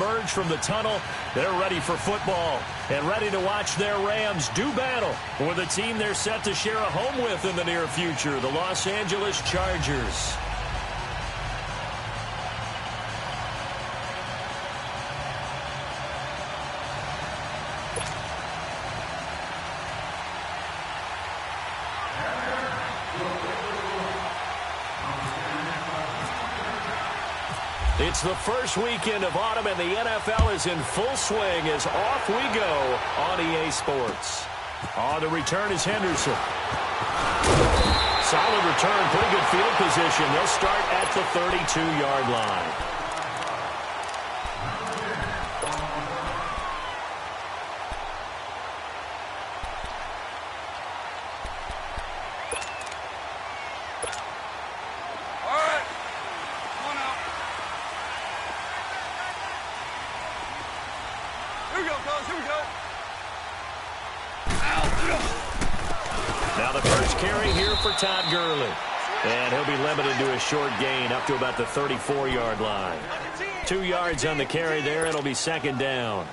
emerge from the tunnel. They're ready for football and ready to watch their Rams do battle with a team they're set to share a home with in the near future, the Los Angeles Chargers. It's the first weekend of autumn, and the NFL is in full swing as off we go on EA Sports. On the return is Henderson. Solid return, pretty good field position. They'll start at the 32-yard line. Todd Gurley. And he'll be limited to a short gain up to about the 34-yard line. 2 yards on the carry there. It'll be second down.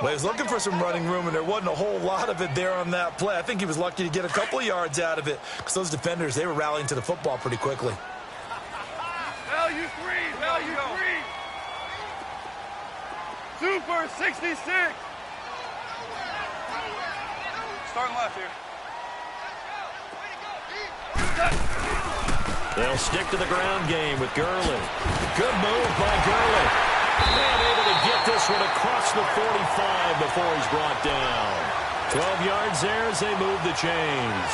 Well, he was looking for some running room, and there wasn't a whole lot of it there on that play. I think he was lucky to get a couple of yards out of it because those defenders, they were rallying to the football pretty quickly. Value three. Super 66. Starting left here. They'll stick to the ground game with Gurley. Good move by Gurley. And able to get this one across the 45 before he's brought down. 12 yards there as they move the chains.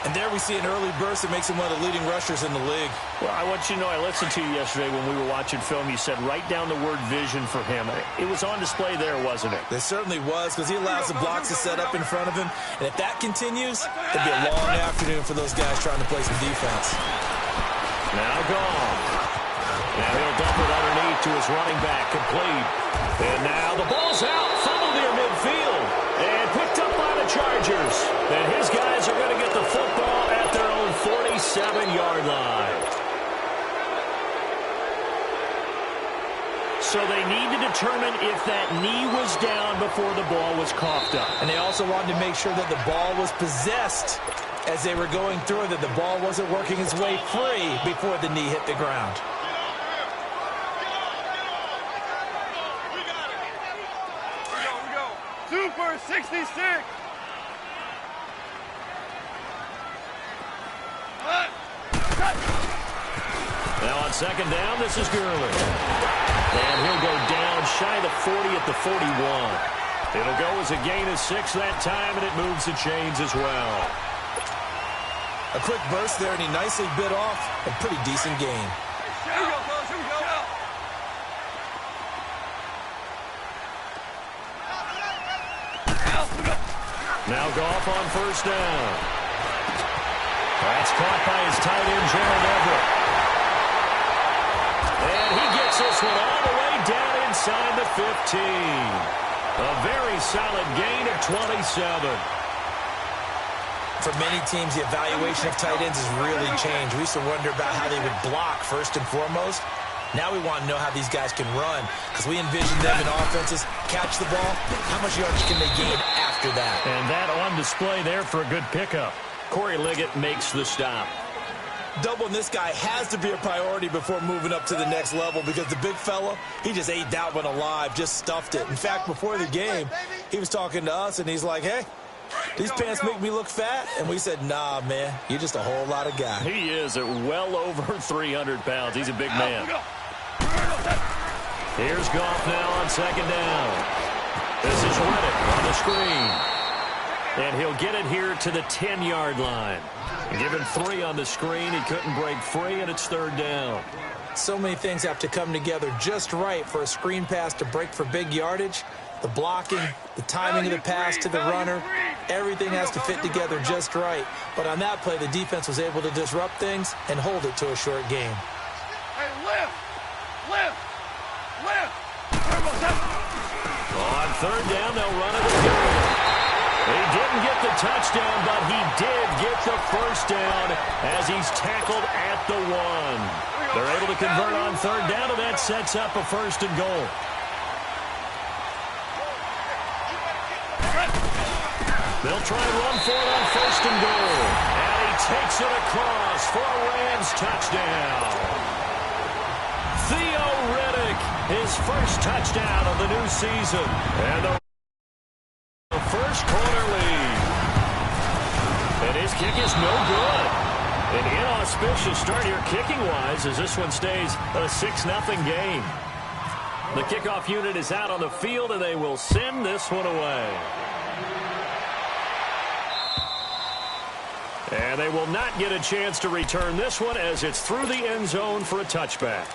And there we see an early burst that makes him one of the leading rushers in the league. Well, I want you to know, I listened to you yesterday when we were watching film. You said write down the word vision for him. It was on display there, wasn't it? It certainly was, because he allows the blocks to set up in front of him. And if that continues, it'll be a long afternoon for those guys trying to play some defense. Now gone. Now he'll dump it underneath to his running back, complete. And now the ball's out, fumbled near midfield, and picked up by the Chargers. And his guys are going to get the football at their own 47-yard line. So they need to determine if that knee was down before the ball was coughed up. And they also wanted to make sure that the ball was possessed as they were going through, that the ball wasn't working its way free before the knee hit the ground. Super 66. Now on second down, this is Gurley. And he'll go down shy of the 40 at the 41. It'll go as a gain of 6 that time, and it moves the chains as well. A quick burst there, and he nicely bit off a pretty decent gain. Here we go, fellas. Here we go. Now Goff on first down. That's caught by his tight end, Gerald Everett. And he gets this one all the way down inside the 15. A very solid gain of 27. For many teams, the evaluation of tight ends has really changed. We used to wonder about how they would block first and foremost. Now we want to know how these guys can run, because we envision them in offenses catch the ball. How much yardage can they gain after that? And that on display there for a good pickup. Corey Liggett makes the stop. Doubling this guy has to be a priority before moving up to the next level, because the big fella, he just ate that one alive, just stuffed it. In fact, before the game, he was talking to us, and he's like, hey, these pants make me look fat? And we said, nah, man, you're just a whole lot of guy. He is at well over 300 pounds. He's a big man. Here's Goff now on second down. This is Reddick on the screen. And he'll get it here to the 10-yard line. Given 3 on the screen, he couldn't break free, and it's third down. So many things have to come together just right for a screen pass to break for big yardage. The blocking, the timing of the pass to the runner, everything has to fit together just right. But on that play, the defense was able to disrupt things and hold it to a short game. Hey, lift! On third down, they'll run it again. He didn't get the touchdown, but he did get the first down as he's tackled at the 1. They're able to convert on third down, and that sets up a 1st and goal. They'll try and run for it on 1st and goal. And he takes it across for a Rams touchdown. Theo Riddick, his first touchdown of the new season. And the first quarter lead. And his kick is no good. An inauspicious start here kicking-wise as this one stays a 6-0 game. The kickoff unit is out on the field, and they will send this one away. And they will not get a chance to return this one as it's through the end zone for a touchback.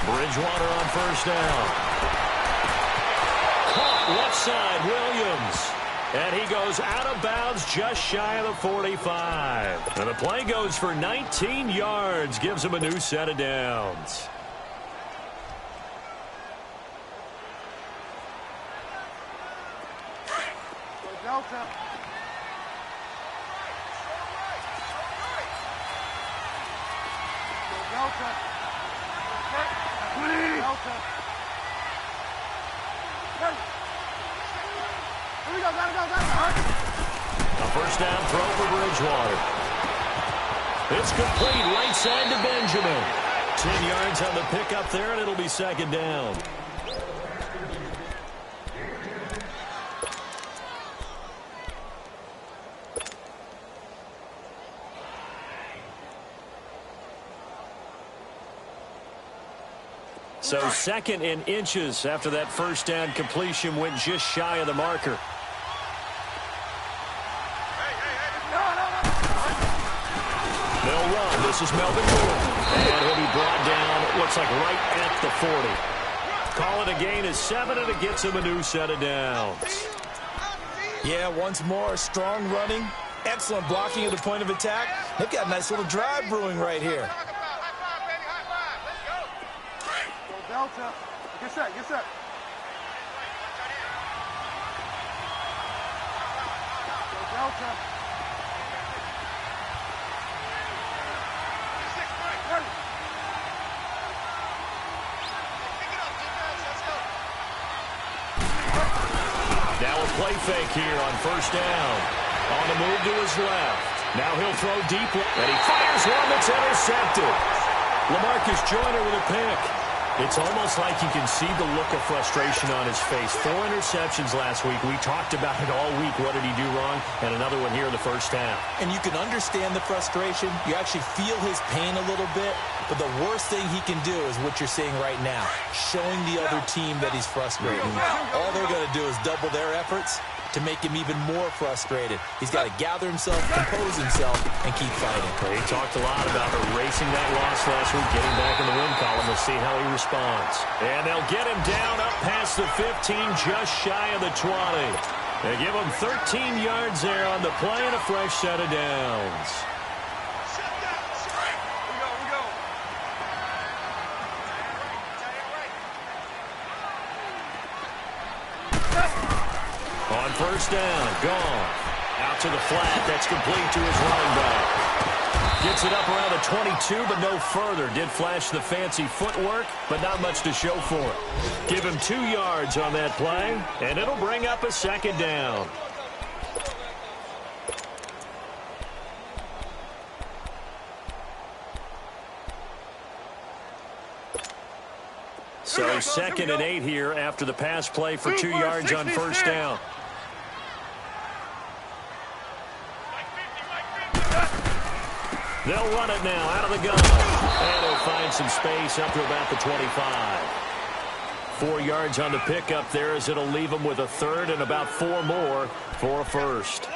Bridgewater on first down. Caught left side, Williams. And he goes out of bounds just shy of the 45. And the play goes for 19 yards, gives him a new set of downs. Delta. Delta. Delta. Here we go, gotta go. A first down throw for Bridgewater. It's complete right side to Benjamin. 10 yards on the pickup there, and it'll be 2nd down. So 2nd in inches after that first down completion went just shy of the marker. They'll run. This is Melvin Gordon. And he'll be brought down, looks like right at the 40. Call it a gain of 7, and it gets him a new set of downs. Yeah, once more, strong running, excellent blocking at the point of attack. They've got a nice little drive brewing right here. Delta. Get set, get set. Delta. Now a play fake here on first down. On the move to his left. Now he'll throw deep, and he fires one that's intercepted. LaMarcus Joyner with a pick. It's almost like you can see the look of frustration on his face. 4 interceptions last week. We talked about it all week. What did he do wrong? And another one here in the first half. And you can understand the frustration. You actually feel his pain a little bit. But the worst thing he can do is what you're seeing right now, showing the other team that he's frustrated. All they're going to do is double their efforts to make him even more frustrated. He's got to gather himself, compose himself, and keep fighting. He talked a lot about erasing that loss last week, getting back in the win column. We'll see how he responds. And they'll get him down up past the 15, just shy of the 20. They give him 13 yards there on the play and a fresh set of downs. On first down, gone. Out to the flat, that's complete to his running back. Gets it up around the 22, but no further. Did flash the fancy footwork, but not much to show for it. Give him 2 yards on that play, and it'll bring up a 2nd down. So 2nd and 8 here after the pass play for 2 yards on first down. They'll run it now out of the gun. And he'll find some space up to about the 25. 4 yards on the pickup there as it'll leave him with a 3rd and about 4 more for a first.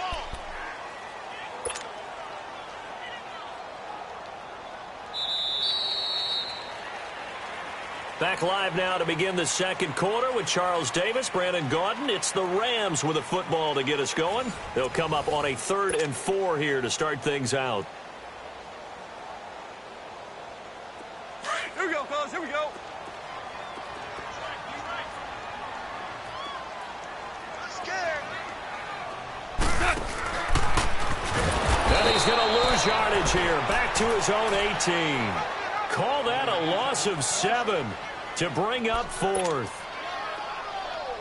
Back live now to begin the second quarter with Charles Davis, Brandon Gaudin. It's the Rams with a football to get us going. They'll come up on a 3rd and 4 here to start things out. Here we go, fellas. Here we go. Scared. And he's going to lose yardage here. Back to his own 18. Call that a loss of 7 to bring up 4th.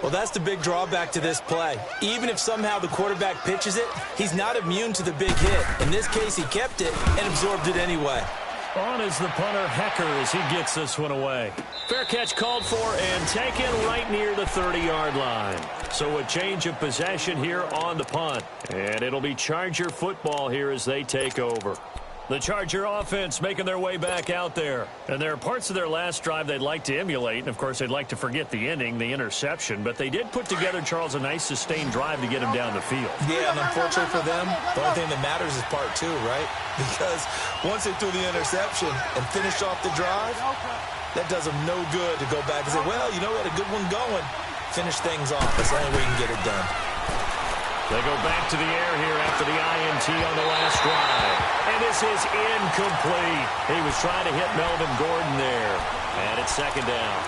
Well, that's the big drawback to this play. Even if somehow the quarterback pitches it, he's not immune to the big hit. In this case, he kept it and absorbed it anyway. On is the punter, Hecker, as he gets this one away. Fair catch called for and taken right near the 30-yard line. So a change of possession here on the punt. And it'll be Charger football here as they take over. The Charger offense making their way back out there. And there are parts of their last drive they'd like to emulate. And, of course, they'd like to forget the ending, the interception. But they did put together, Charles, a nice sustained drive to get him down the field. Yeah, and unfortunately for them, the only thing that matters is part 2, right? Because once they threw the interception and finished off the drive, that does them no good to go back and say, well, you know, we had a good one going. Finish things off. That's the only way you can get it done. They go back to the air here after the INT on the last drive. And this is incomplete. He was trying to hit Melvin Gordon there. And it's 2nd down.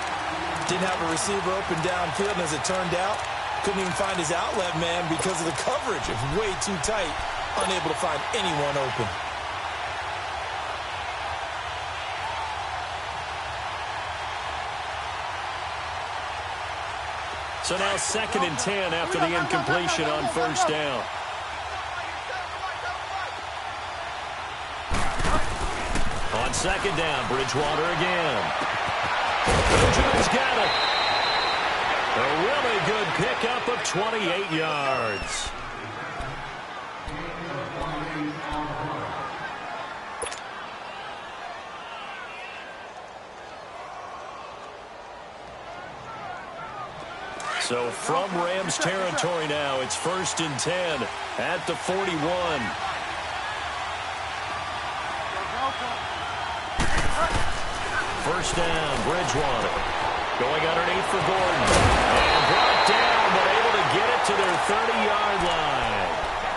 Didn't have a receiver open downfield, and as it turned out, couldn't even find his outlet man because of the coverage. It was way too tight, unable to find anyone open. So now 2nd and 10 after the incompletion on 1st down. On 2nd down, Bridgewater again. Benjamin's got it. A really good pickup of 28 yards. So from Rams territory now, it's 1st and 10 at the 41. First down, Bridgewater. Going underneath for Gordon. And brought down, but able to get it to their 30-yard line.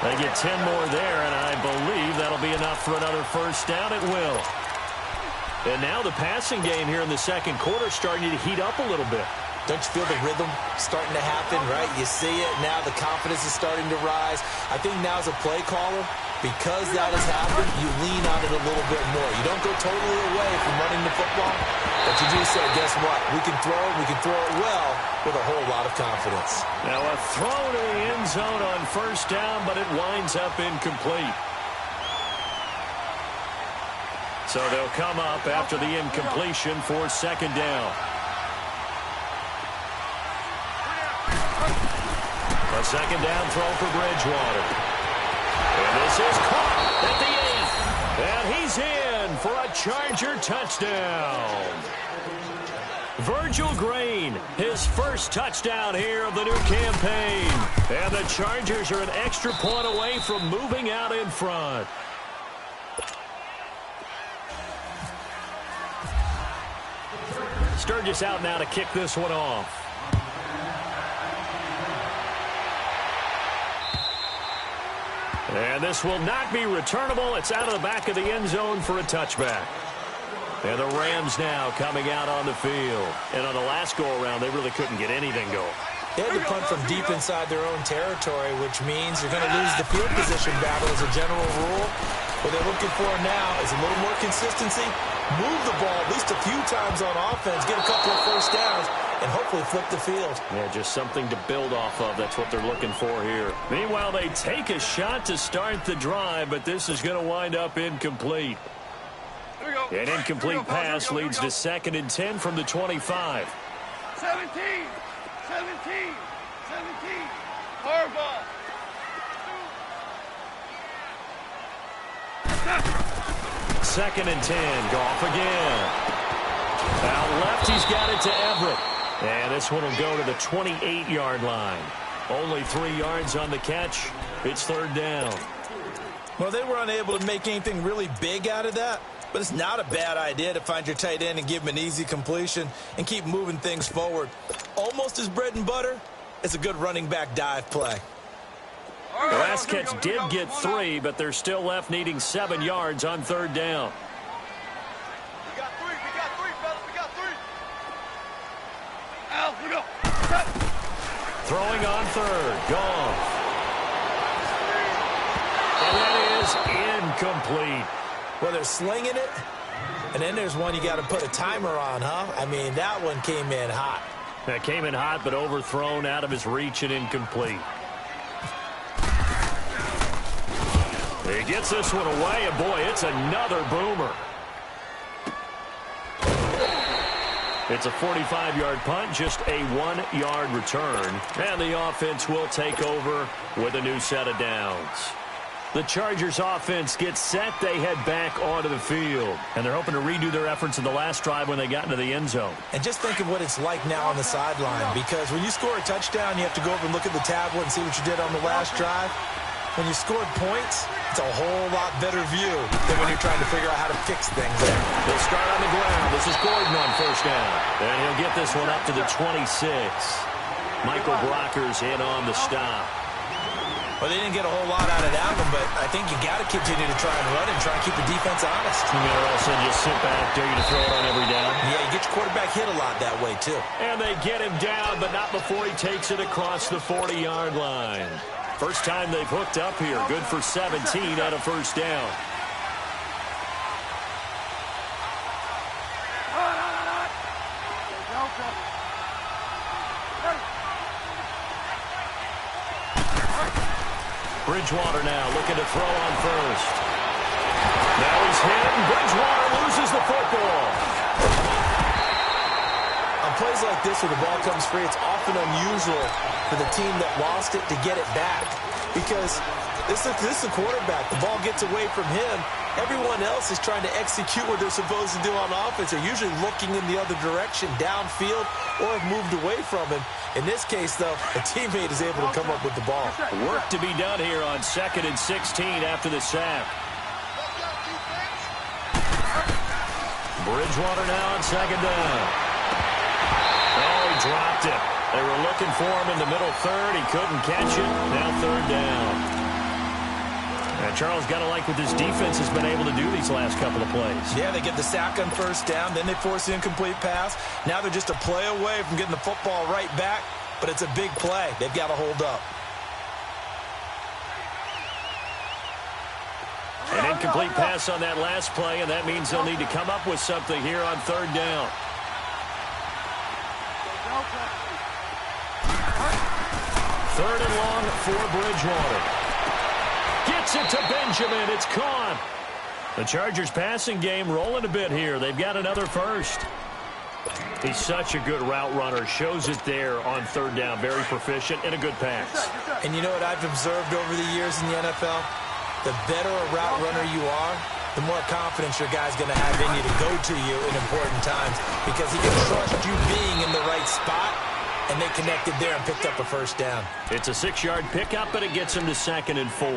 They get 10 more there, and I believe that'll be enough for another first down. It will. And now the passing game here in the second quarter starting to heat up a little bit. Don't you feel the rhythm starting to happen, right? You see it. Now the confidence is starting to rise. I think now as a play caller, because that has happened, you lean on it a little bit more. You don't go totally away from running the football, but you do say, guess what? We can throw it well with a whole lot of confidence. Now a throw to the end zone on 1st down, but it winds up incomplete. So they'll come up after the incompletion for 2nd down. A 2nd down throw for Bridgewater. And this is caught at the 8th. And he's in for a Charger touchdown. Virgil Green, his first touchdown here of the new campaign. And the Chargers are an extra point away from moving out in front. Sturgis out now to kick this one off. And this will not be returnable. It's out of the back of the end zone for a touchback. And the Rams now coming out on the field. And on the last go-around, they really couldn't get anything going. They had to punt from deep inside their own territory, which means you're going to lose the field position battle as a general rule. What they're looking for now is a little more consistency, move the ball at least a few times on offense, get a couple of first downs, and hopefully flip the field. Yeah, just something to build off of. That's what they're looking for here. Meanwhile, they take a shot to start the drive, but this is going to wind up incomplete. An incomplete pass leads to 2nd and 10 from the 25. 17. Hard ball. 2nd and 10. Goff again. Out left, he's got it to Everett. And this one will go to the 28-yard line. Only 3 yards on the catch. It's 3rd down. Well, they were unable to make anything really big out of that. But it's not a bad idea to find your tight end and give him an easy completion and keep moving things forward. Almost as bread and butter as a good running back dive play. The last catch did get 3, but they're still left needing 7 yards on 3rd down. We got 3, fellas, we got 3. Al, we go. Throwing on 3rd, Goff. And that is incomplete. Well, they're slinging it, and then there's one you got to put a timer on, huh? I mean, that one came in hot. That came in hot, but overthrown, out of his reach, and incomplete. He gets this one away, and boy, it's another boomer. It's a 45-yard punt, just a 1-yard return. And the offense will take over with a new set of downs. The Chargers offense gets set. They head back onto the field. And they're hoping to redo their efforts in the last drive when they got into the end zone. And just think of what it's like now on the sideline. Because when you score a touchdown, you have to go over and look at the tablet and see what you did on the last drive. When you scored points, it's a whole lot better view than when you're trying to figure out how to fix things there. They'll start on the ground. This is Gordon on 1st down. And he'll get this one up to the 26. Michael Brocker's in on the stop. Well, they didn't get a whole lot out of that one, but I think you got to continue to try and run and try and keep the defense honest. You may also just sit back, dare you to throw it on every down. Yeah, you get your quarterback hit a lot that way, too. And they get him down, but not before he takes it across the 40-yard line. First time they've hooked up here. Good for 17 out of 1st down. Bridgewater now looking to throw on 1st. Now he's hit, and Bridgewater loses the football. On plays like this where the ball comes free, it's often unusual for the team that lost it to get it back. Because this is a quarterback. The ball gets away from him. Everyone else is trying to execute what they're supposed to do on offense. They're usually looking in the other direction, downfield, or have moved away from him. In this case, though, a teammate is able to come up with the ball. Work to be done here on 2nd and 16 after the sack. Bridgewater now on 2nd down. Oh, he dropped it. They were looking for him in the middle 3rd. He couldn't catch it. Now 3rd down. And Charles got to like what this defense has been able to do these last couple of plays. Yeah, they get the sack on 1st down. Then they force the incomplete pass. Now they're just a play away from getting the football right back. But it's a big play. They've got to hold up. An incomplete pass on that last play, and that means they'll need to come up with something here on 3rd down. 3rd and long for Bridgewater. Gets it to Benjamin. It's caught. The Chargers passing game rolling a bit here. They've got another 1st. He's such a good route runner. Shows it there on 3rd down. Very proficient and a good pass. And you know what I've observed over the years in the NFL? The better a route runner you are, the more confidence your guy's going to have in you to go to you in important times because he can trust you being in the right spot, and they connected there and picked up a 1st down. It's a 6-yard pickup, but it gets him to 2nd and 4.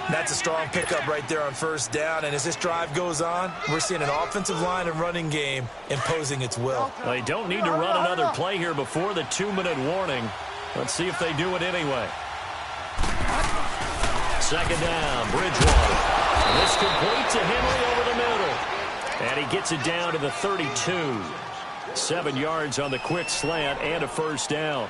That's a strong pickup right there on 1st down, and as this drive goes on, we're seeing an offensive line and running game imposing its will. They don't need to run another play here before the 2-minute warning. Let's see if they do it anyway. 2nd down, Bridgewater. And this complete to Henry over the middle. And he gets it down to the 32. 7 yards on the quick slant and a 1st down.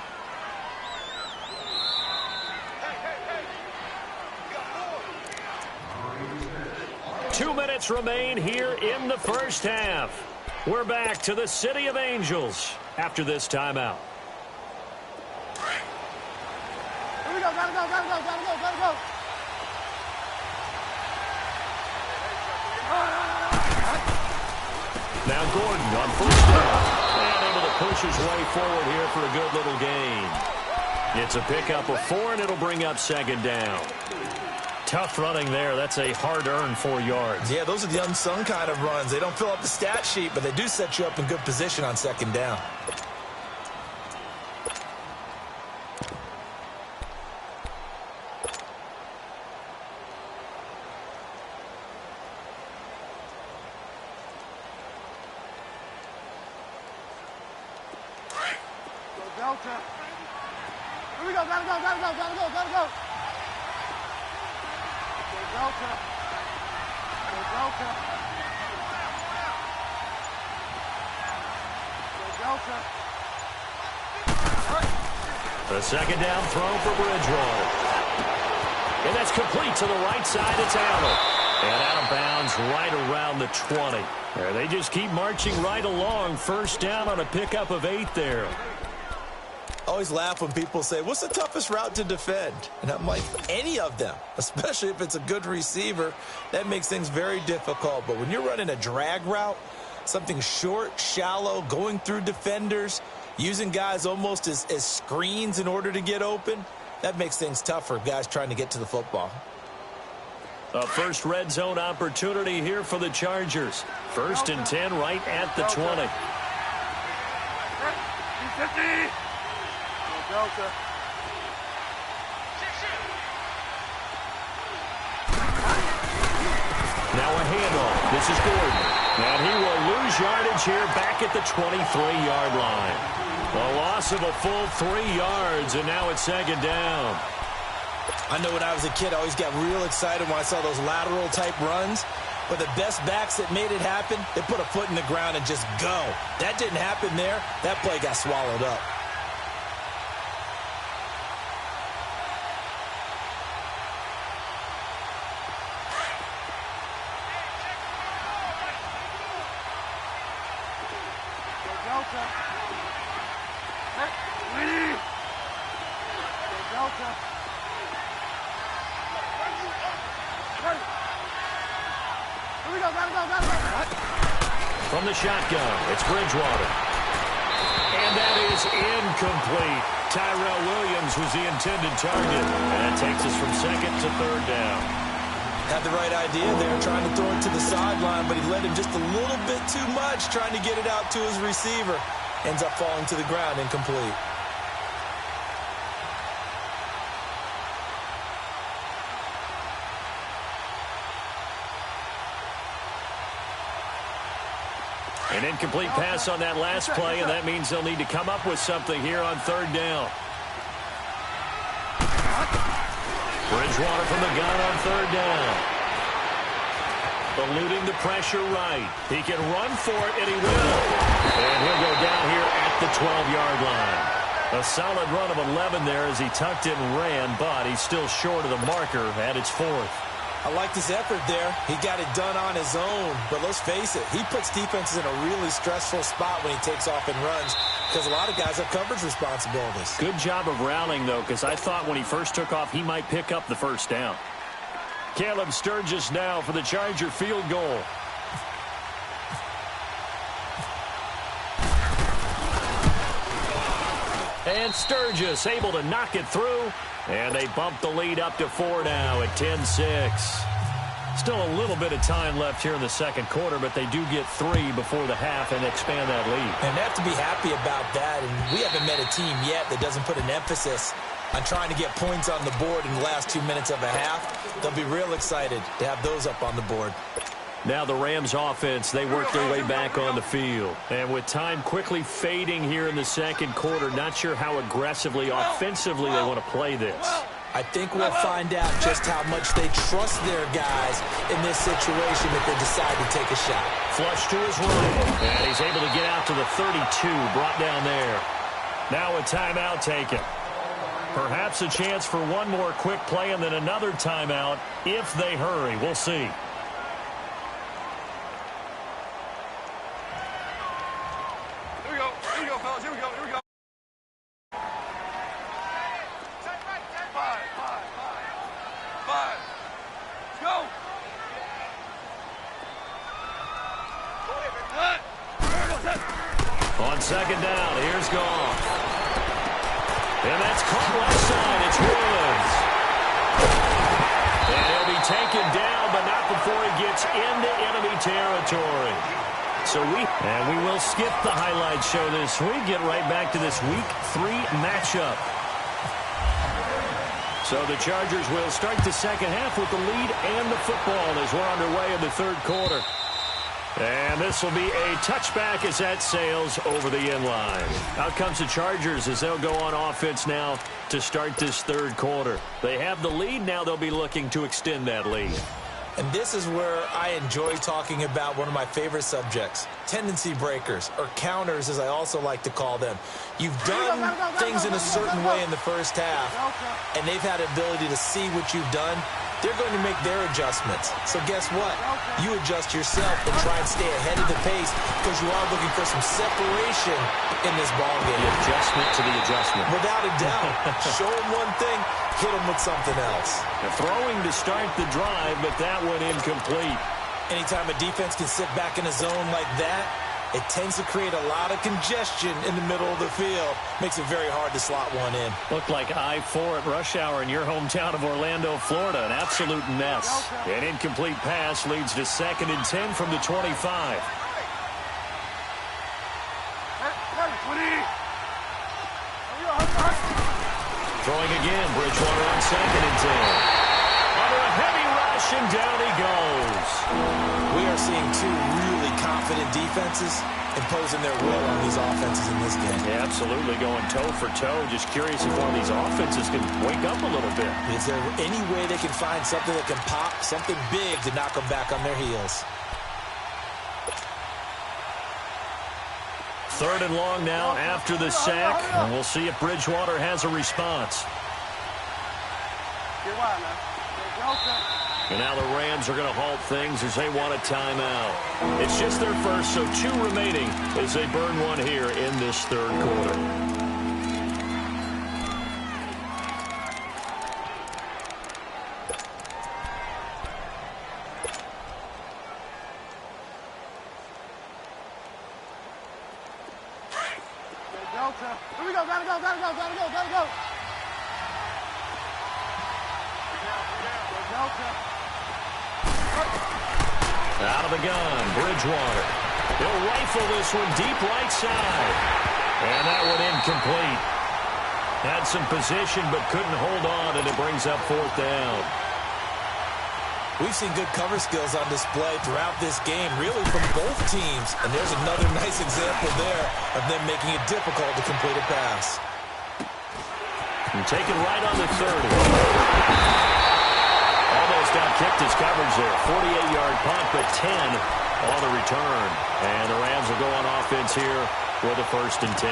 Two minutes remain here in the 1st half. We're back to the City of Angels after this timeout. Here we go, gotta go. Now Gordon on 1st down. And able to push his way forward here for a good little gain. It's a pickup of 4, and it'll bring up 2nd down. Tough running there. That's a hard-earned 4 yards. Yeah, those are the unsung kind of runs. They don't fill up the stat sheet, but they do set you up in good position on 2nd down. Delta. Here we go. Gotta go. Go Delta. Go Delta. Delta. The second down throw for Bridgewater. And that's complete to the right side. It's Allen. And out of bounds right around the 20. There, they just keep marching right along. First down on a pickup of 8 there. Always laugh when people say, what's the toughest route to defend? And I'm like, any of them, especially if it's a good receiver. That makes things very difficult. But when you're running a drag route, something short, shallow, going through defenders, using guys almost as screens in order to get open, that makes things tougher, guys trying to get to the football. A first red zone opportunity here for the Chargers. First and 10 right at the 20. Delta. Now a handoff. This is Gordon. And he will lose yardage here back at the 23-yard line. A loss of a full 3 yards, and now it's second down. I know when I was a kid, I always got real excited when I saw those lateral-type runs. But the best backs that made it happen, they put a foot in the ground and just go. That didn't happen there. That play got swallowed up. Delta. Delta. Here we go. Gotta go. From the shotgun, it's Bridgewater. And that is incomplete. Tyrell Williams was the intended target. And that takes us from second to third down. Had the right idea there, trying to throw it to the sideline, but he let him just a little bit too much, trying to get it out to his receiver. Ends up falling to the ground, incomplete. An incomplete pass on that last play, and that means they'll need to come up with something here on third down. Bridgewater from the gun on third down. Eluding the pressure right. He can run for it, and he will. And he'll go down here at the 12-yard line. A solid run of 11 there as he tucked it and ran, but he's still short of the marker at its 4th. I liked his effort there. He got it done on his own. But let's face it, he puts defenses in a really stressful spot when he takes off and runs because a lot of guys have coverage responsibilities. Good job of routing, though, because I thought when he first took off, he might pick up the first down. Caleb Sturgis now for the Charger field goal. And Sturgis able to knock it through. And they bump the lead up to 4 now at 10-6. Still a little bit of time left here in the second quarter, but they do get 3 before the half and expand that lead. And they have to be happy about that. And we haven't met a team yet that doesn't put an emphasis on trying to get points on the board in the last 2 minutes of a half. They'll be real excited to have those up on the board. Now the Rams offense, they work their way back on the field. And with time quickly fading here in the second quarter, not sure how aggressively, offensively they want to play this. I think we'll find out just how much they trust their guys in this situation if they decide to take a shot. Flush to his right. And he's able to get out to the 32, brought down there. Now a timeout taken. Perhaps a chance for one more quick play and then another timeout if they hurry. We'll see. On second down, here's Goff. And that's caught left side. It's Woods. And he'll be taken down, but not before he gets into enemy territory. So we will skip the highlight show this week. Get right back to this Week 3 matchup. So the Chargers will start the second half with the lead and the football as we're underway in the third quarter. And this will be a touchback as that sails over the end line. Out comes the Chargers as they'll go on offense now to start this third quarter. They have the lead. Now they'll be looking to extend that lead. And this is where I enjoy talking about one of my favorite subjects, tendency breakers, or counters as I also like to call them. You've done things in a certain way in the first half, and they've had the ability to see what you've done. They're going to make their adjustments. So guess what? You adjust yourself and try and stay ahead of the pace because you are looking for some separation in this ballgame. The adjustment to the adjustment. Without a doubt. Show them one thing, hit them with something else. They're throwing to start the drive, but that one incomplete. Anytime a defense can sit back in a zone like that, it tends to create a lot of congestion in the middle of the field. Makes it very hard to slot one in. Looked like I-4 at rush hour in your hometown of Orlando, Florida. An absolute mess. An incomplete pass leads to 2nd and 10 from the 25. Throwing again. Bridgewater on 2nd and 10. Under a heavy rush, and down he goes. We are seeing two really confident defenses imposing their will on these offenses in this game. Yeah, absolutely, going toe for toe. Just curious if one of these offenses can wake up a little bit. Is there any way they can find something that can pop, something big to knock them back on their heels? 3rd and long now after the sack, and we'll see if Bridgewater has a response. And now the Rams are going to halt things as they want a timeout. It's just their first, so 2 remaining as they burn one here in this third quarter. Here we go, gotta go. Out of the gun, Bridgewater. He'll rifle this one deep right side. And that one incomplete. Had some position but couldn't hold on, and it brings up 4th down. We've seen good cover skills on display throughout this game, really from both teams. And there's another nice example there of them making it difficult to complete a pass. And taken right on the 30. Almost outkicked his coverage there. 48-yard punt, but 10 on the return. And the Rams will go on offense here with a 1st and 10.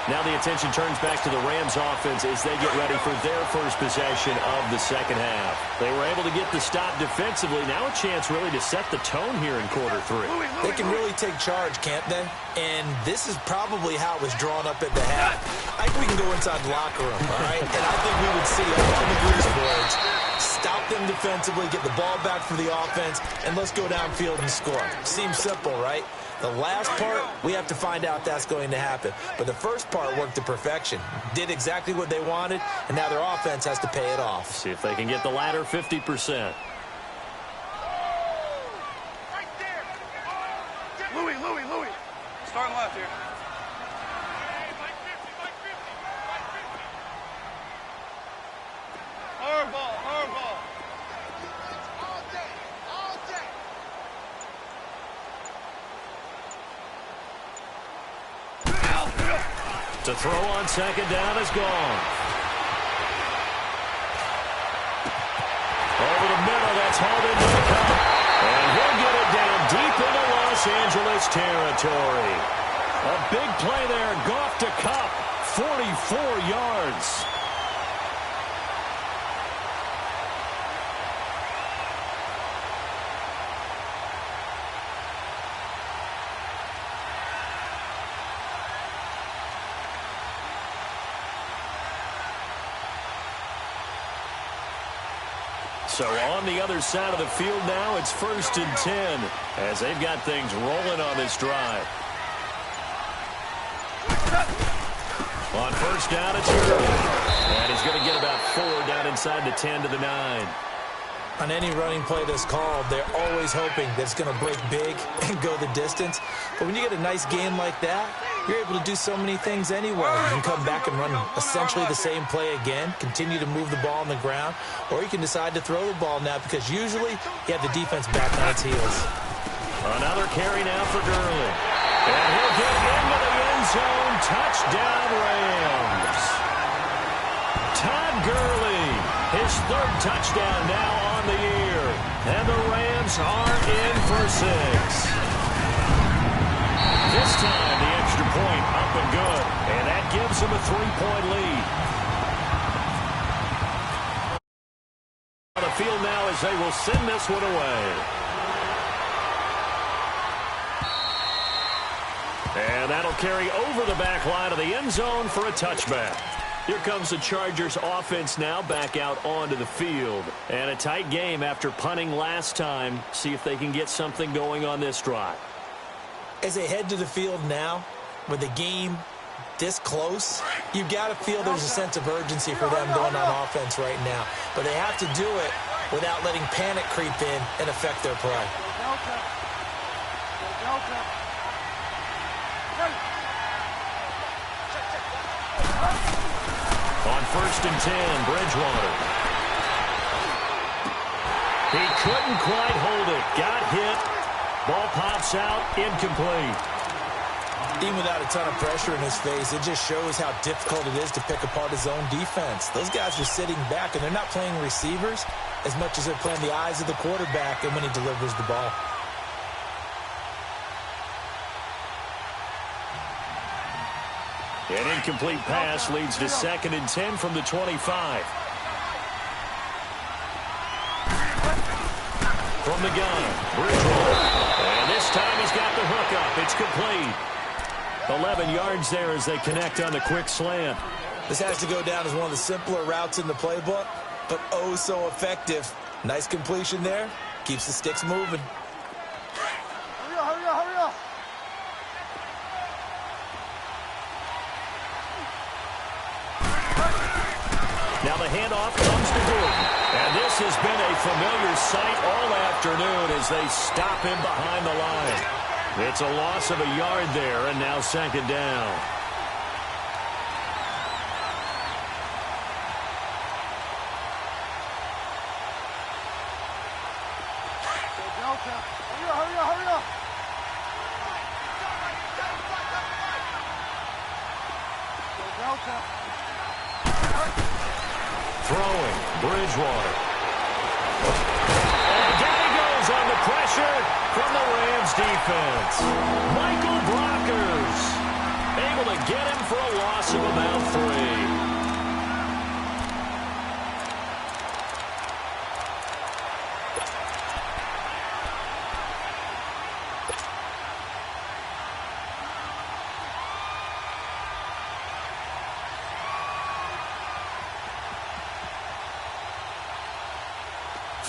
Now the attention turns back to the Rams offense as they get ready for their first possession of the second half. They were able to get the stop defensively. Now a chance really to set the tone here in quarter 3. They can really take charge, can't they? And this is probably how it was drawn up at the half. I think we can go inside the locker room, all right? And I think we would see on the grease boards, stop them defensively, get the ball back for the offense, and let's go downfield and score. Seems simple, right? The last part, we have to find out that's going to happen. But the first part worked to perfection. Did exactly what they wanted, and now their offense has to pay it off. See if they can get the latter 50%. Louis. Starting left here. Hard ball. All day. To throw on 2nd down is gone. Over the middle, that's hauled into the cup. And he'll get it down deep into Los Angeles territory. A big play there, Goff to Cup, 44 yards. So on the other side of the field now, it's 1st and 10 as they've got things rolling on this drive. On 1st down, it's Gurley. And he's going to get about 4 down inside the 10 to the 9. On any running play that's called, they're always hoping that it's going to break big and go the distance. But when you get a nice gain like that, you're able to do so many things anyway. You can come back and run essentially the same play again, continue to move the ball on the ground, or you can decide to throw the ball now because usually you have the defense back on its heels. Another carry now for Gurley. And he'll get into the end zone. Touchdown, Rams. Todd Gurley, his third touchdown now on the year. And the Rams are in for 6. This time, the extra point up and good. And that gives them a 3-point lead. On the field now as they will send this one away. And that'll carry over the back line of the end zone for a touchback. Here comes the Chargers offense now back out onto the field. And a tight game after punting last time. See if they can get something going on this drive. As they head to the field now, with the game this close, you've got to feel there's a sense of urgency for them going on offense right now. But they have to do it without letting panic creep in and affect their play. On 1st and 10, Bridgewater. He couldn't quite hold it. Got hit. Ball pops out, incomplete. Even without a ton of pressure in his face, it just shows how difficult it is to pick apart his own defense. Those guys are sitting back, and they're not playing receivers as much as they're playing the eyes of the quarterback and when he delivers the ball. An incomplete pass leads to 2nd and 10 from the 25. From the gun, Bridgewater. And this time he's got the hook up. It's complete. 11 yards there as they connect on the quick slant. This has to go down as one of the simpler routes in the playbook, but oh so effective. Nice completion there. Keeps the sticks moving. Hurry up, hurry up. Now the handoff comes to Gordon. And this has been a familiar sight all afternoon as they stop him behind the line. It's a loss of a yard there, and now 2nd down. Hurry up. Throwing, Bridgewater. And down he goes on the pressure from the Rams defense. Michael Brockers able to get him for a loss of about 3.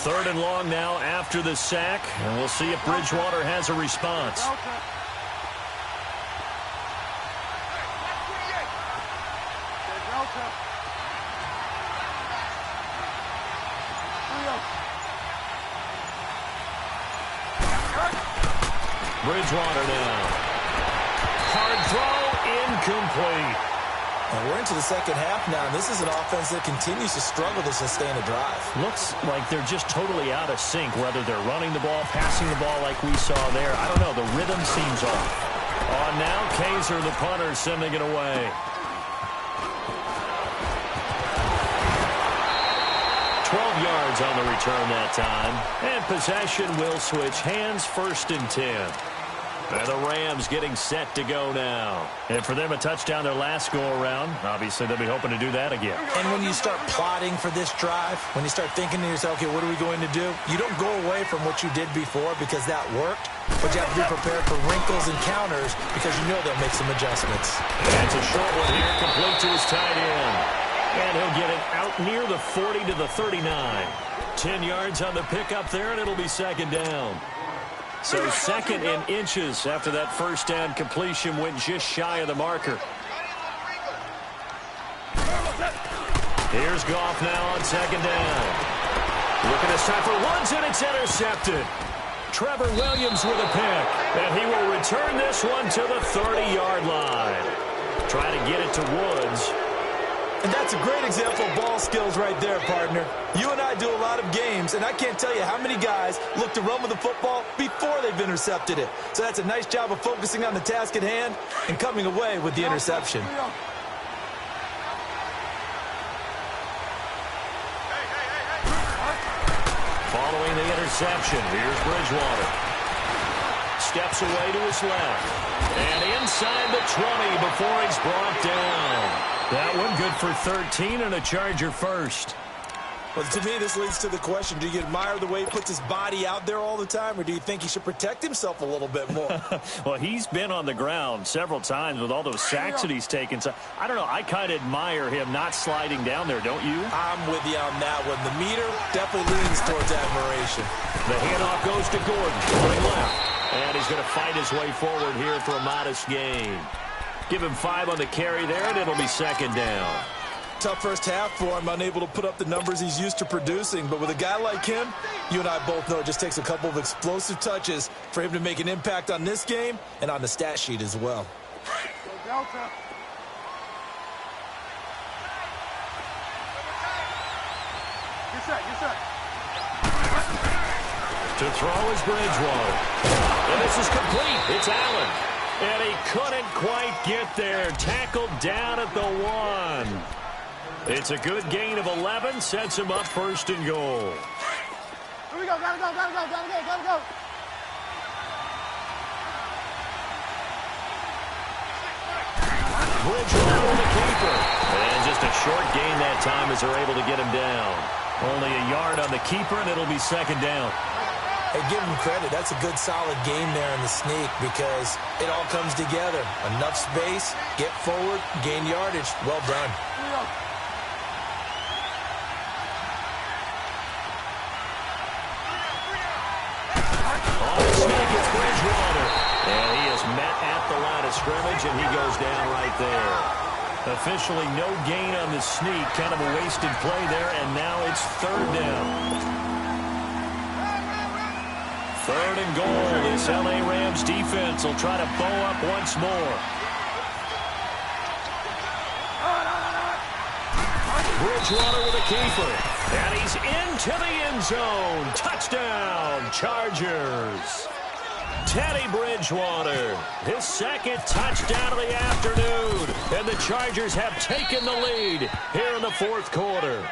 Third and long now after the sack, and we'll see if Bridgewater has a response. Bridgewater now. Hard throw, incomplete. And we're into the second half now, and this is an offense that continues to struggle to sustain a drive. Looks like they're just totally out of sync, whether they're running the ball, passing the ball like we saw there. I don't know. The rhythm seems off. On now, Kaiser, the punter, sending it away. Yards on the return that time. And possession will switch hands, 1st and 10. And the Rams getting set to go now. And for them, a touchdown their last go-around. Obviously, they'll be hoping to do that again. And when you start plotting for this drive, when you start thinking to yourself, okay, what are we going to do? You don't go away from what you did before because that worked, but you have to be prepared for wrinkles and counters because you know they'll make some adjustments. That's a short one here, complete to his tight end. And he'll get it out near the 40 to the 39. 10 yards on the pickup there, and it'll be 2nd down. So 2nd and inches after that first down completion went just shy of the marker. Here's Goff now on 2nd down. Looking this time for Woods, and it's intercepted. Trevor Williams with a pick, and he will return this one to the 30-yard line. Try to get it to Woods. And that's a great example of ball skills right there, partner. You and I do a lot of games, and I can't tell you how many guys look to run with the football before they've intercepted it. So that's a nice job of focusing on the task at hand and coming away with the interception. Following the interception, here's Bridgewater. Steps away to his left. And inside the 20 before he's brought down. That one good for 13 and a Charger first. Well, to me, this leads to the question, do you admire the way he puts his body out there all the time, or do you think he should protect himself a little bit more? Well, he's been on the ground several times with all those sacks that he's taken. So, I don't know, I kind of admire him not sliding down there, don't you? I'm with you on that one. The meter definitely leans towards admiration. The handoff goes to Gordon, going left. And he's going to fight his way forward here for a modest gain. Give him 5 on the carry there, and it'll be second down. Tough first half for him, unable to put up the numbers he's used to producing. But with a guy like him, you and I both know it just takes a couple of explosive touches for him to make an impact on this game and on the stat sheet as well. Delta. Get set, get set. To throw is Bridgewater. And this is complete. It's Allen. And he couldn't quite get there. Tackled down at the 1. It's a good gain of 11. Sets him up first and goal. Here we go. Gotta go, gotta go, gotta go, gotta go. Bridgewater with the keeper. And just a short gain that time as they're able to get him down. Only a yard on the keeper, and it'll be second down. Hey, give him credit. That's a good, solid game there in the sneak because it all comes together. Enough space, get forward, gain yardage. Well done. Here we go. On the sneak, it's Bridgewater. And he is met at the line of scrimmage, and he goes down right there. Officially no gain on the sneak. Kind of a wasted play there, and now it's third down. Third and goal. This L.A. Rams defense will try to bow up once more. Bridgewater with a keeper. And he's into the end zone. Touchdown, Chargers. Teddy Bridgewater, his second touchdown of the afternoon. And the Chargers have taken the lead here in the fourth quarter.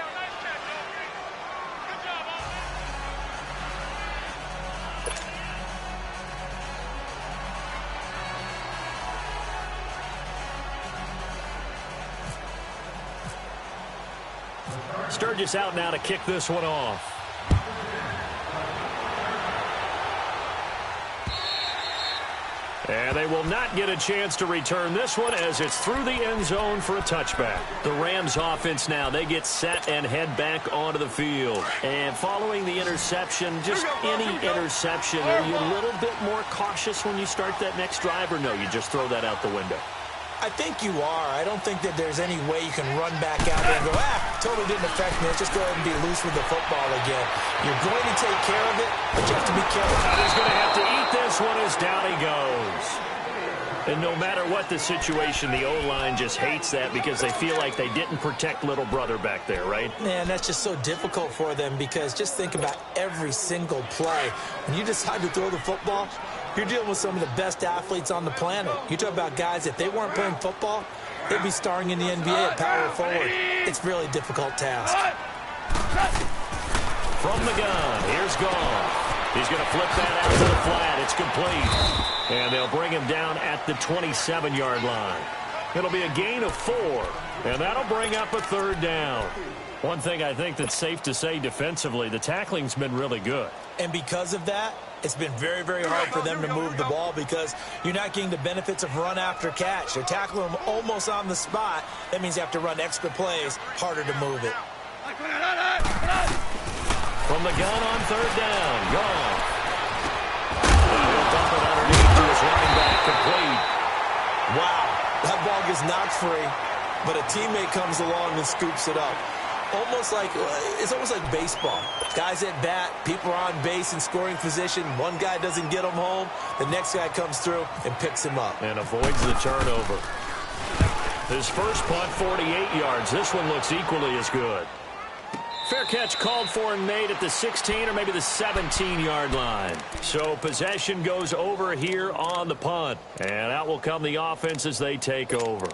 Sturgis out now to kick this one off. And they will not get a chance to return this one as it's through the end zone for a touchback. The Rams offense now, they get set and head back onto the field. And following the interception, just any interception, are you a little bit more cautious when you start that next drive, or no, you just throw that out the window? I think you are. I don't think that there's any way you can run back out there and go, totally didn't affect me. Let's just go ahead and be loose with the football again. You're going to take care of it, but you have to be careful. He's going to have to eat this one as down he goes. And no matter what the situation, the O-line just hates that because they feel like they didn't protect little brother back there, right? Man, that's just so difficult for them because just think about every single play. When you decide to throw the football, you're dealing with some of the best athletes on the planet. You talk about guys, if they weren't playing football, they'd be starring in the NBA at power forward. It's really a difficult task. From the gun, here's Goff. He's going to flip that out to the flat. It's complete. And they'll bring him down at the 27-yard line. It'll be a gain of 4. And that'll bring up a third down. One thing I think that's safe to say defensively, the tackling's been really good. And because of that, it's been very, very hard for them to move the ball because you're not getting the benefits of run after catch. They're tackling them almost on the spot. That means you have to run extra plays, harder to move it. From the gun on third down, Goff. He'll dump it underneath to his running back, complete. Wow, that ball gets knocked free, but a teammate comes along and scoops it up. It's almost like baseball. Guys at bat, people are on base in scoring position. One guy doesn't get him home. The next guy comes through and picks him up. And avoids the turnover. His first punt, 48 yards. This one looks equally as good. Fair catch called for and made at the 16 or maybe the 17-yard line. So possession goes over here on the punt. And out will come the offense as they take over.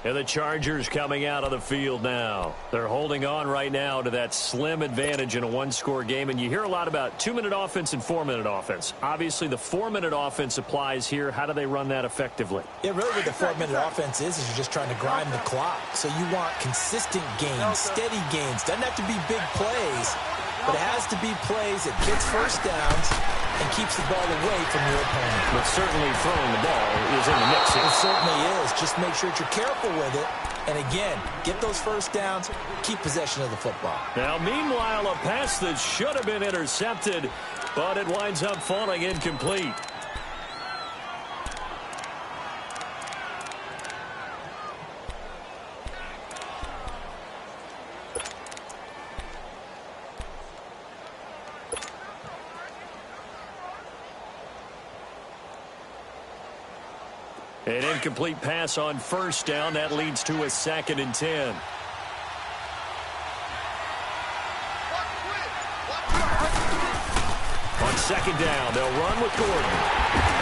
And the Chargers coming out of the field now. They're holding on right now to that slim advantage in a one-score game. And you hear a lot about 2-minute offense and 4-minute offense. Obviously, the 4-minute offense applies here. How do they run that effectively? Yeah, really what the 4-minute offense is you're just trying to grind the clock. So you want consistent gains, steady gains. Doesn't have to be big plays, but it has to be plays that gets first downs and keeps the ball away from your opponent. But certainly throwing the ball is in the mix here. It certainly is. Just make sure that you're careful with it. And again, get those first downs, keep possession of the football. Now, meanwhile, a pass that should have been intercepted, but it winds up falling incomplete. An incomplete pass on first down. That leads to a 2nd and 10. On 2nd down, they'll run with Gordon.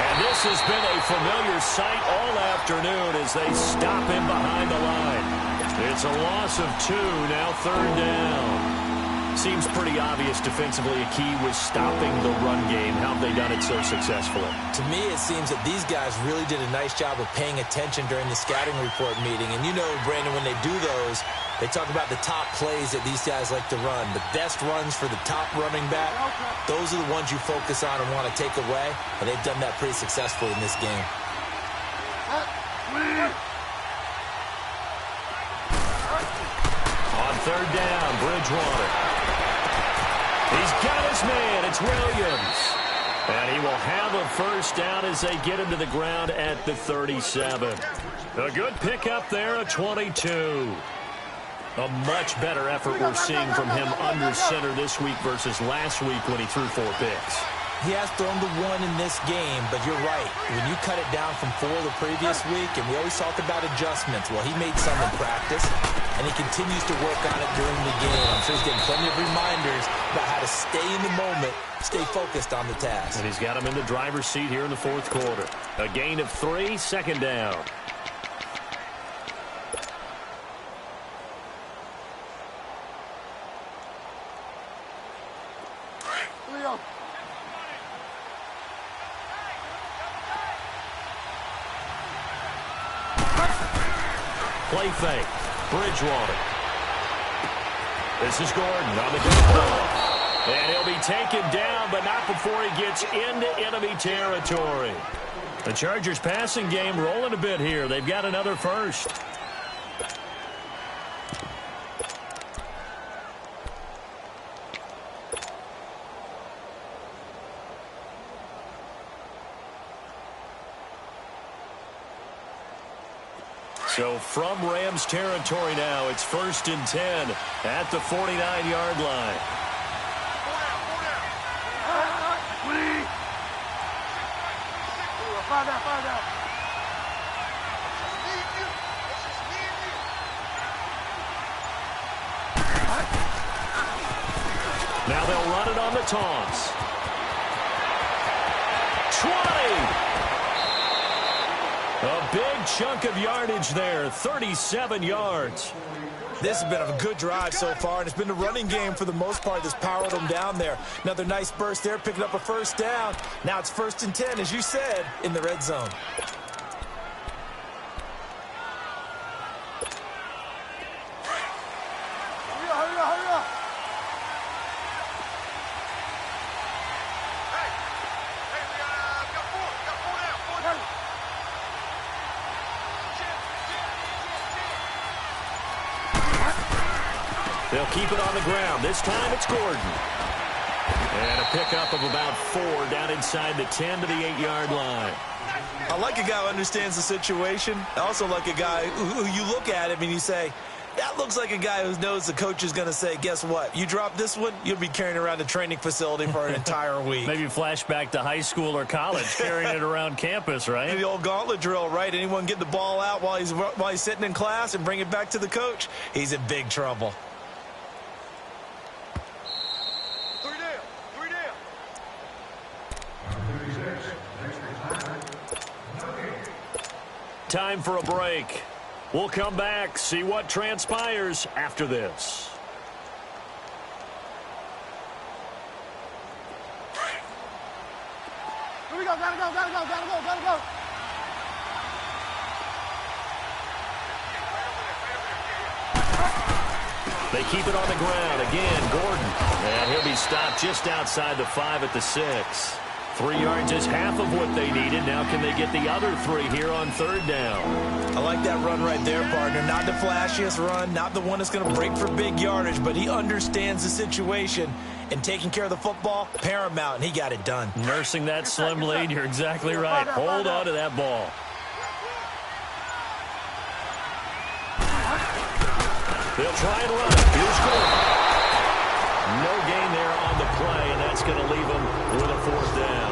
And this has been a familiar sight all afternoon as they stop him behind the line. It's a loss of 2, now 3rd down. Seems pretty obvious defensively a key was stopping the run game. How have they done it so successfully? To me, it seems that these guys really did a nice job of paying attention during the scouting report meeting. And you know, Brandon, when they do those, they talk about the top plays that these guys like to run. The best runs for the top running back, those are the ones you focus on and want to take away. And they've done that pretty successfully in this game. On 3rd down, Bridgewater. He's got his man. It's Williams. And he will have a first down as they get him to the ground at the 37. A good pickup there, a 22. A much better effort we're seeing from him under center this week versus last week when he threw 4 picks. He has thrown the 1 in this game, but you're right. When you cut it down from 4 the previous week, and we always talk about adjustments, well, he made some in practice, and he continues to work on it during the game. I'm sure he's getting plenty of reminders about how to stay in the moment, stay focused on the task. And he's got him in the driver's seat here in the 4th quarter. A gain of 3, 2nd down. Play fake. Bridgewater. This is Gordon on the deep ball. And he'll be taken down, but not before he gets into enemy territory. The Chargers passing game rolling a bit here. They've got another first. So from Rams territory now, it's 1st and 10 at the 49-yard line. Now they'll run it on the toss. 20! A big chunk of yardage there, 37 yards. This has been a good drive so far, and it's been the running game for the most part that's powered them down there. Another nice burst there, picking up a first down. Now it's 1st and 10, as you said, in the red zone. Hurry up. They'll keep it on the ground. This time it's Gordon. And a pickup of about 4 down inside the 10 to the 8-yard line. I like a guy who understands the situation. I also like a guy who you look at him and you say, That looks like a guy who knows the coach is going to say, guess what? You drop this one, you'll be carrying around the training facility for an entire week. Maybe flashback to high school or college, carrying it around campus, right? The old gauntlet drill, right? Anyone get the ball out while he's sitting in class and bring it back to the coach? He's in big trouble. Three down. Time for a break. We'll come back, see what transpires after this. Here we go. Gotta go. They keep it on the ground. Again, Gordon. And he'll be stopped just outside the 5 at the 6. 3 yards is half of what they needed. Now can they get the other 3 here on 3rd down? I like that run right there, partner. Not the flashiest run, not the one that's going to break for big yardage, but he understands the situation, and taking care of the football, paramount, and he got it done. Nursing that slim lead, you're exactly right. Hold on to that ball. They'll try and run it. Here's Gordon. No gain there on the play, and that's going to leave them with a 4th down.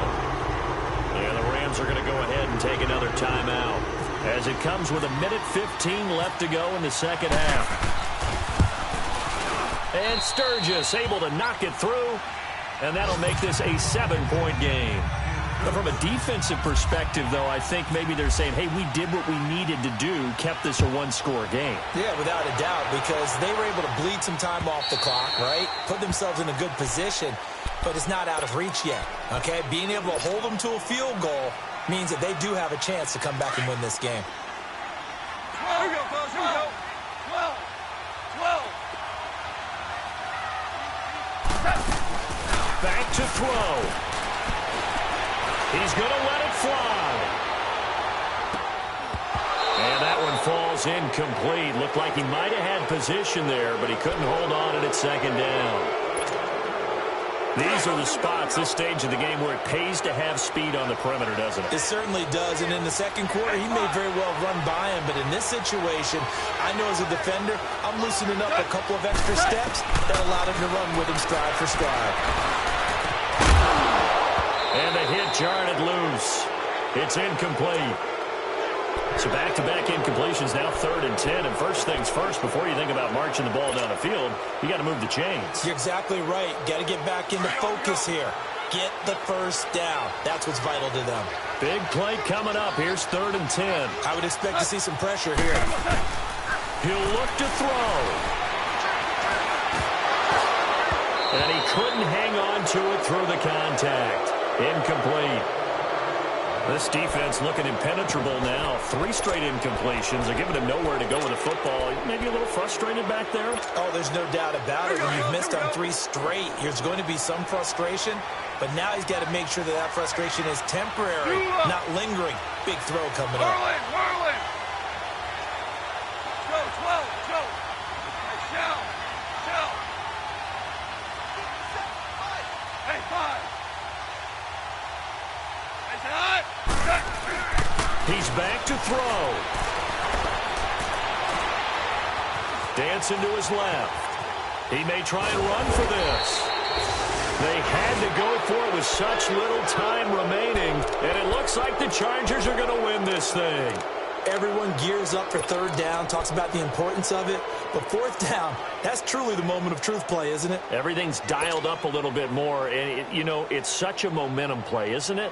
And the Rams are going to go ahead and take another timeout as it comes with 1:15 left to go in the second half. And Sturgis able to knock it through, and that'll make this a 7-point game. But from a defensive perspective, though, I think maybe they're saying, hey, we did what we needed to do, kept this a 1-score game. Yeah, without a doubt, because they were able to bleed some time off the clock, right? Put themselves in a good position, but it's not out of reach yet, okay? Being able to hold them to a field goal means that they do have a chance to come back and win this game. Here we go, fellas. Here we go. 12. Back to throw. He's going to let it fly. And that one falls incomplete. Looked like he might have had position there, but he couldn't hold on at 2nd down. These are the spots, this stage of the game, where it pays to have speed on the perimeter, doesn't it? It certainly does, and in the second quarter, he may very well run by him, but in this situation, I know as a defender, I'm loosening up a couple of extra steps that allowed him to run with him stride for stride. And the hit jarred it loose. It's incomplete. So back-to-back incompletions, now 3rd and 10. And first things first, before you think about marching the ball down the field, you got to move the chains. You're exactly right. Got to get back into focus here. Get the first down. That's what's vital to them. Big play coming up. Here's 3rd and 10. I would expect to see some pressure here. He'll look to throw. And he couldn't hang on to it through the contact. Incomplete. This defense looking impenetrable now. 3 straight incompletions. They're giving him nowhere to go with the football. Maybe a little frustrated back there. Oh, there's no doubt about it. When you've missed on 3 straight, there's going to be some frustration. But now he's got to make sure that that frustration is temporary, not lingering. Big throw coming up. Whirling. Go, 12. Go. Hey, shell. Hey, 5. He's back to throw. Dancing to his left. He may try and run for this. They had to go for it with such little time remaining, and it looks like the Chargers are going to win this thing. Everyone gears up for 3rd down, talks about the importance of it. But 4th down, that's truly the moment of truth play, isn't it? Everything's dialed up a little bit more, and, it's such a momentum play, isn't it?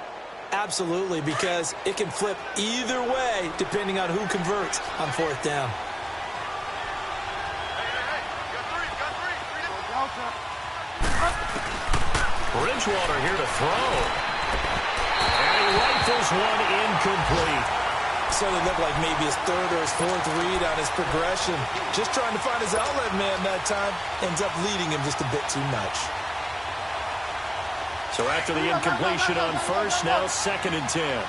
Absolutely, because it can flip either way depending on who converts on 4th down. Bridgewater here to throw. And he rifles one incomplete. So it looked like maybe his 3rd or his 4th read on his progression. Just trying to find his outlet man that time. Ends up leading him just a bit too much. So after the incompletion on 1st, now 2nd and 10.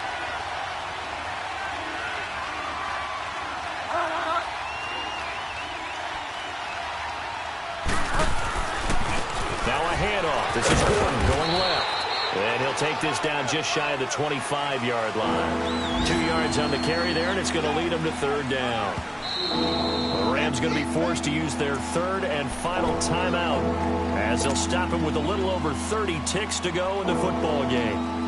Now a handoff. This is Gordon going left. And he'll take this down just shy of the 25-yard line. 2 yards on the carry there, and it's going to lead him to 3rd down. The Rams going to be forced to use their third and final timeout as they'll stop him with a little over 30 ticks to go in the football game.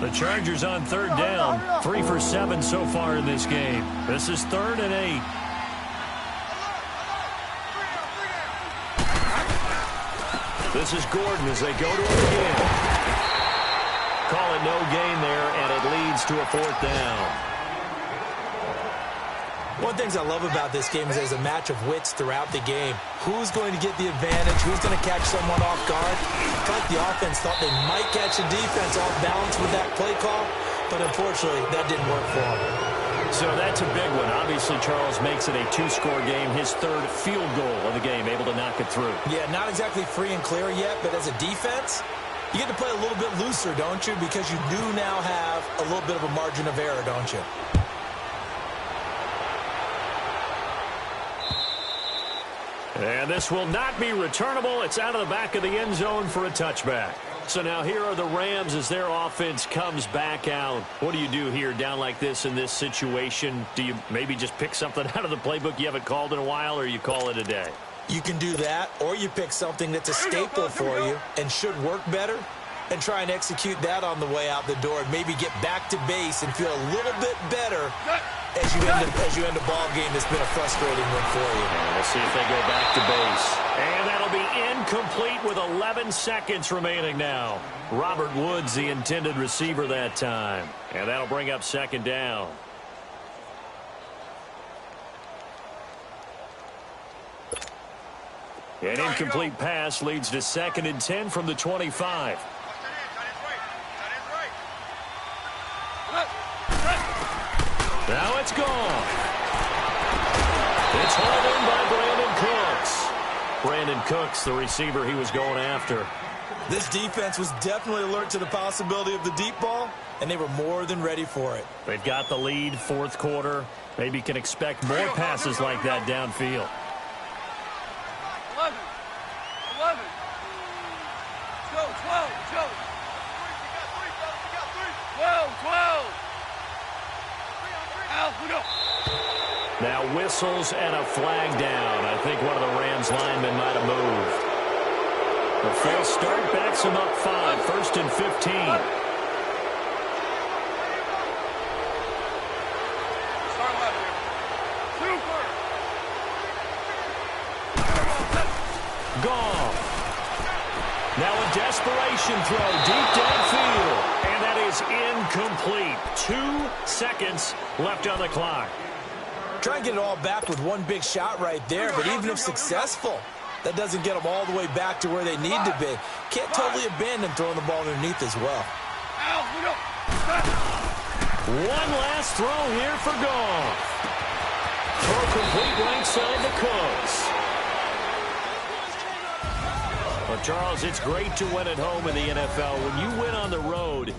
The Chargers on third down, 3 for 7 so far in this game. This is 3rd and 8. This is Gordon as they go to him again. Call it no gain there, and it leads to a 4th down. One of the things I love about this game is there's a match of wits throughout the game. Who's going to get the advantage? Who's going to catch someone off guard? I felt like the offense thought they might catch a defense off balance with that play call, but unfortunately, that didn't work for them. So that's a big one. Obviously, Charles makes it a 2-score game, his 3rd field goal of the game, able to knock it through. Yeah, not exactly free and clear yet, but as a defense, you get to play a little bit looser, don't you? Because you do now have a little bit of a margin of error, don't you? And this will not be returnable. It's out of the back of the end zone for a touchback. So now here are the Rams as their offense comes back out. What do you do here down like this in this situation? Do you maybe just pick something out of the playbook you haven't called in a while, or you call it a day? You can do that, or you pick something that's a staple for you and should work better and try and execute that on the way out the door and maybe get back to base and feel a little bit better as you end a ball game that's been a frustrating one for you. And we'll see if they go back to base. And that'll be incomplete with 11 seconds remaining now. Robert Woods, the intended receiver that time. And that'll bring up 2nd down. An incomplete pass leads to 2nd and 10 from the 25. Now it's gone. It's hauled in by Brandon Cooks. Brandon Cooks, the receiver he was going after. This defense was definitely alert to the possibility of the deep ball, and they were more than ready for it. They've got the lead, 4th quarter. Maybe can expect more passes like that downfield. 11. Let's go, 12. 12. Al, we go. Now whistles and a flag down. I think one of the Rams linemen might have moved. The false start backs him up 5, 1st and 15. Gone. Now a desperation throw deep downfield. And that is incomplete. 2 seconds left on the clock. Try and get it all back with one big shot right there, but even if successful, that doesn't get them all the way back to where they need to be. Can't totally abandon throwing the ball underneath as well. One last throw here for Goff. Throw complete right side to Cooks. Well, Charles, it's great to win at home in the NFL. When you win on the road,